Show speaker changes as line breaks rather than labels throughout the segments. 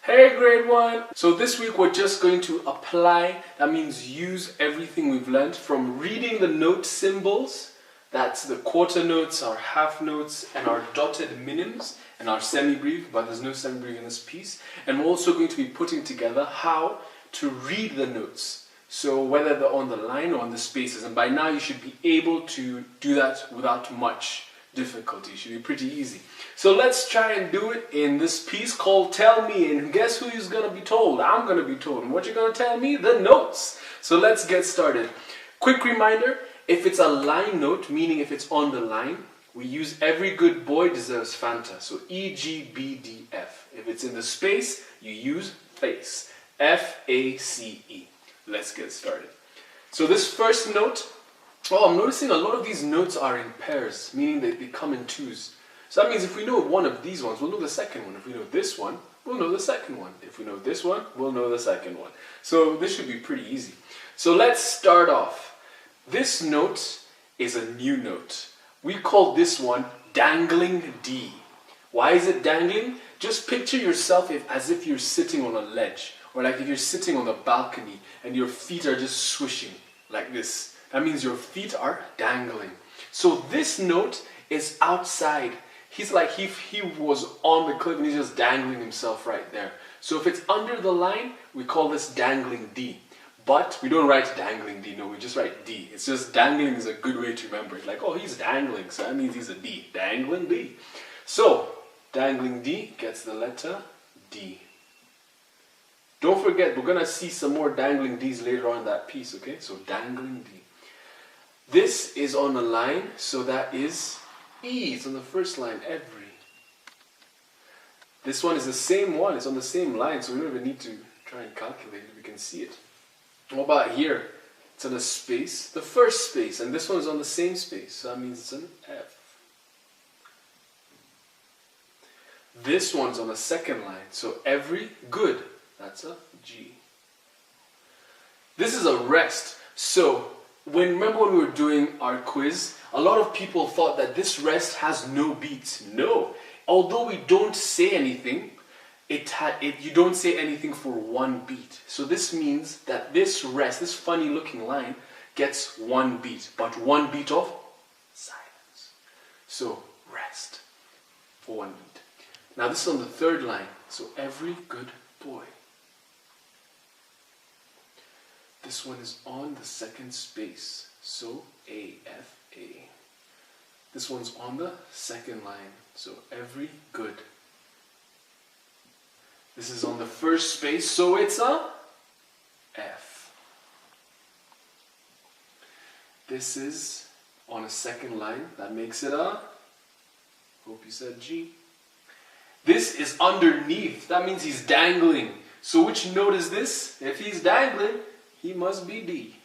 Hey grade 1! So this week we're just going to apply, that means use everything we've learned from reading the note symbols, that's the quarter notes, our half notes, and our dotted minims, and our semibreve, but there's no semibreve in this piece. And we're also going to be putting together how to read the notes. So whether they're on the line or on the spaces, and by now you should be able to do that without much difficulty. It should be pretty easy. So let's try and do it in this piece called Tell Me, and guess who is going to be told? I'm going to be told. And what you're going to tell me? The notes. So let's get started. Quick reminder, if it's a line note, meaning if it's on the line, we use Every Good Boy Deserves Fanta. So E, G, B, D, F. If it's in the space, you use face. F, A, C, E. Let's get started. So this first note, I'm noticing a lot of these notes are in pairs, meaning that they come in twos. So that means if we know one of these ones, we'll know the second one. If we know this one, we'll know the second one. If we know this one, we'll know the second one. So this should be pretty easy. So let's start off. This note is a new note. We call this one dangling D. Why is it dangling? Just picture yourself as if you're sitting on a ledge, or like if you're sitting on a balcony and your feet are just swishing like this. That means your feet are dangling. So this note is outside. He's like he was on the cliff and he's just dangling himself right there. So if it's under the line, we call this dangling D. But we don't write dangling D, no, we just write D. It's just dangling is a good way to remember it. Like, oh, he's dangling, so that means he's a D. Dangling D. So, dangling D gets the letter D. Don't forget, we're going to see some more dangling Ds later on in that piece, okay? So, dangling D. This is on the line, so that is E. It's on the first line, every. This one is the same one, it's on the same line, so we don't even need to try and calculate it, we can see it. What about here? It's on a space, the first space, and this one is on the same space, so that means it's an F. This one's on the second line, so every, good, that's a G. This is a rest, so remember when we were doing our quiz, a lot of people thought that this rest has no beats. No. Although we don't say anything, you don't say anything for one beat. So this means that this rest, this funny looking line, gets one beat, but one beat of silence. So rest for one beat. Now this is on the third line, so every good boy. This one is on the second space, so A, F, A. This one's on the second line, so every good. This is on the first space, so it's a F. This is on a second line, that makes it a, hope you said G. This is underneath, that means he's dangling. So which note is this? If he's dangling, he must be D.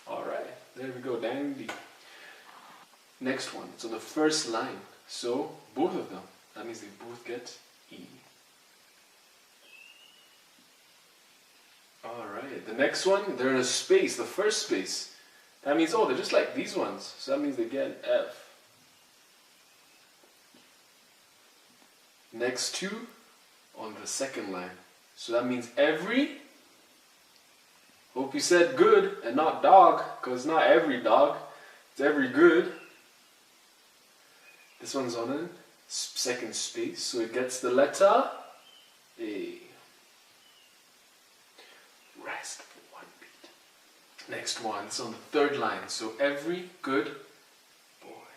Alright, there we go, dangling D. Next one, it's on the first line, so both of them, that means they both get E. Alright, the next one, they're in a space, the first space. That means, oh, they're just like these ones, so that means they get an F. Next two on the second line, so that means every, hope you said good and not dog, because it's not every dog, it's every good. This one's on a second space, so it gets the letter A. Rest for one beat. Next one, it's on the third line, so every good boy.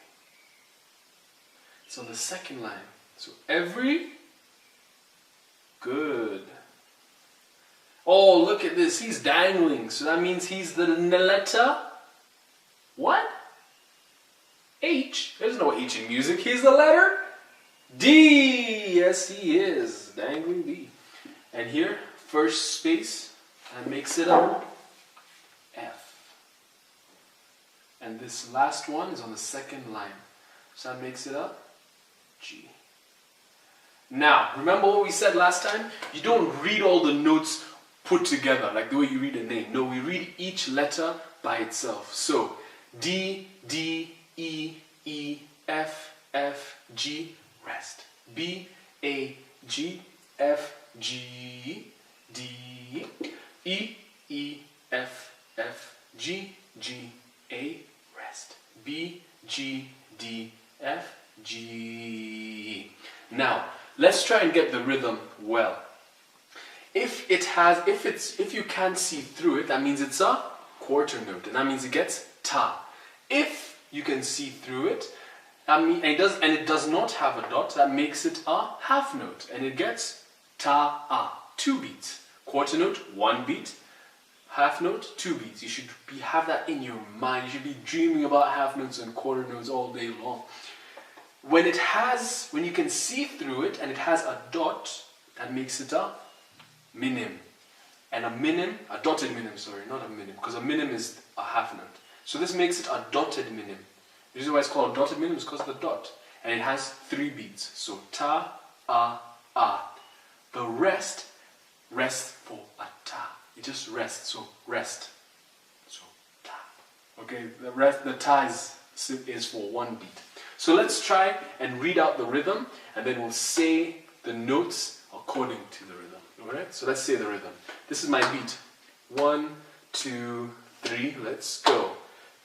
It's on the second line, so every good. Oh, look at this, he's dangling, so that means he's the letter, what? H. There's no H in music, he's the letter D. Yes, he is, dangling D. And here, first space, that makes it a F. And this last one is on the second line, so that makes it a G. Now, remember what we said last time? You don't read all the notes put together, like the way you read a name. No, we read each letter by itself. So, D, D, E, E, F, F, G, rest. B, A, G, F, G, D, E, E, F, F, G, G, A, rest. B, G, D, F, G. Now, let's try and get the rhythm well. If you can't see through it, that means it's a quarter note, and that means it gets ta. If you can see through it, and it does not have a dot, that makes it a half note, and it gets ta-a, 2 beats. Quarter note, 1 beat. Half note, 2 beats. You should have that in your mind. You should be dreaming about half notes and quarter notes all day long. When you can see through it and it has a dot, that makes it a minim. And a dotted minim, sorry, not a minim, because a minim is a half note. So this makes it a dotted minim. The reason why it's called a dotted minim is because of the dot. And it has 3 beats. So ta, a. The rest for a ta. It just rests, so rest. So ta. Okay, the ta is for 1 beat. So let's try and read out the rhythm, and then we'll say the notes according to the rhythm. Alright, so let's say the rhythm. This is my beat. 1, 2, 3, let's go.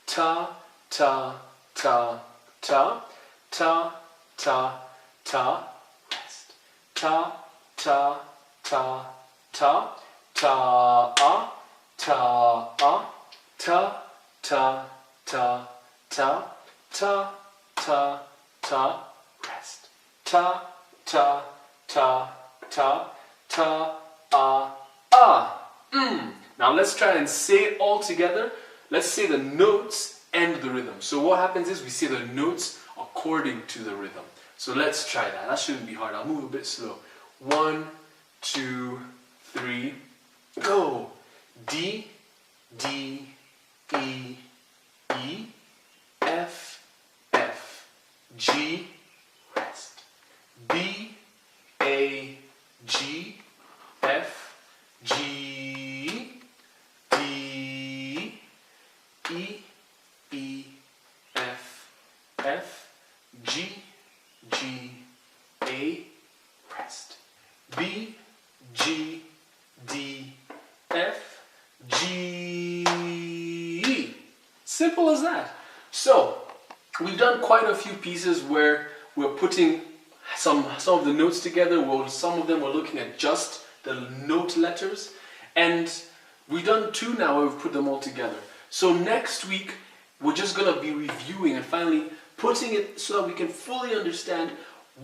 Ta, ta, ta, ta, ta, ta, ta, rest. Ta, ta, ta, ta, ta, a, ta, a, ta, ta, ta, ta, ta, ta, ta, rest. Ta, ta, ta, ta, ta, a. Now let's try and say it all together. Let's say the notes and the rhythm. So what happens is we say the notes according to the rhythm. So let's try that. That shouldn't be hard. I'll move a bit slow. 1, 2, 3, go. D, D, E, E, F, F, G, rest. B, A, G, F, G, D, E, E, F, F, G, G, A, rest. B, G, D, F, G. Simple as that. So, we've done quite a few pieces where we're putting some of the notes together. Some of them we're looking at just the note letters. And we've done 2 now where we've put them all together. So next week, we're just going to be reviewing and finally putting it so that we can fully understand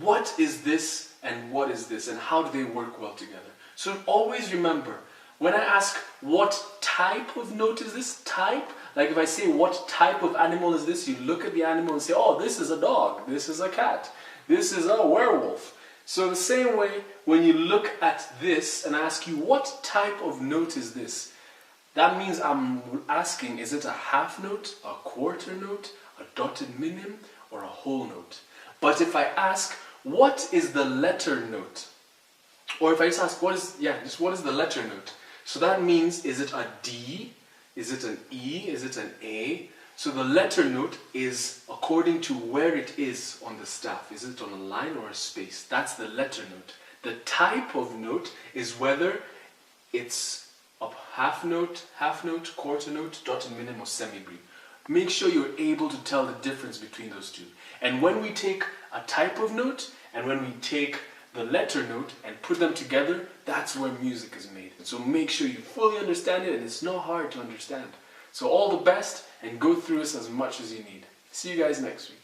what is this and what is this and how do they work well together. So always remember, when I ask what type of note is this, type, like if I say what type of animal is this, you look at the animal and say, oh, this is a dog, this is a cat, this is a werewolf. So the same way, when you look at this and I ask you what type of note is this, that means I'm asking, is it a half note, a quarter note, a dotted minim, or a whole note? But if I ask, what is the letter note? Or if I just ask, what is the letter note? So that means, is it a D? Is it an E? Is it an A? So the letter note is according to where it is on the staff. Is it on a line or a space? That's the letter note. The type of note is whether it's a half note, quarter note, dotted minim, or semi-brief. Make sure you're able to tell the difference between those two. And when we take a type of note and when we take the letter note and put them together, that's where music is made. And so make sure you fully understand it, and it's not hard to understand. So all the best, and go through this as much as you need. See you guys next week.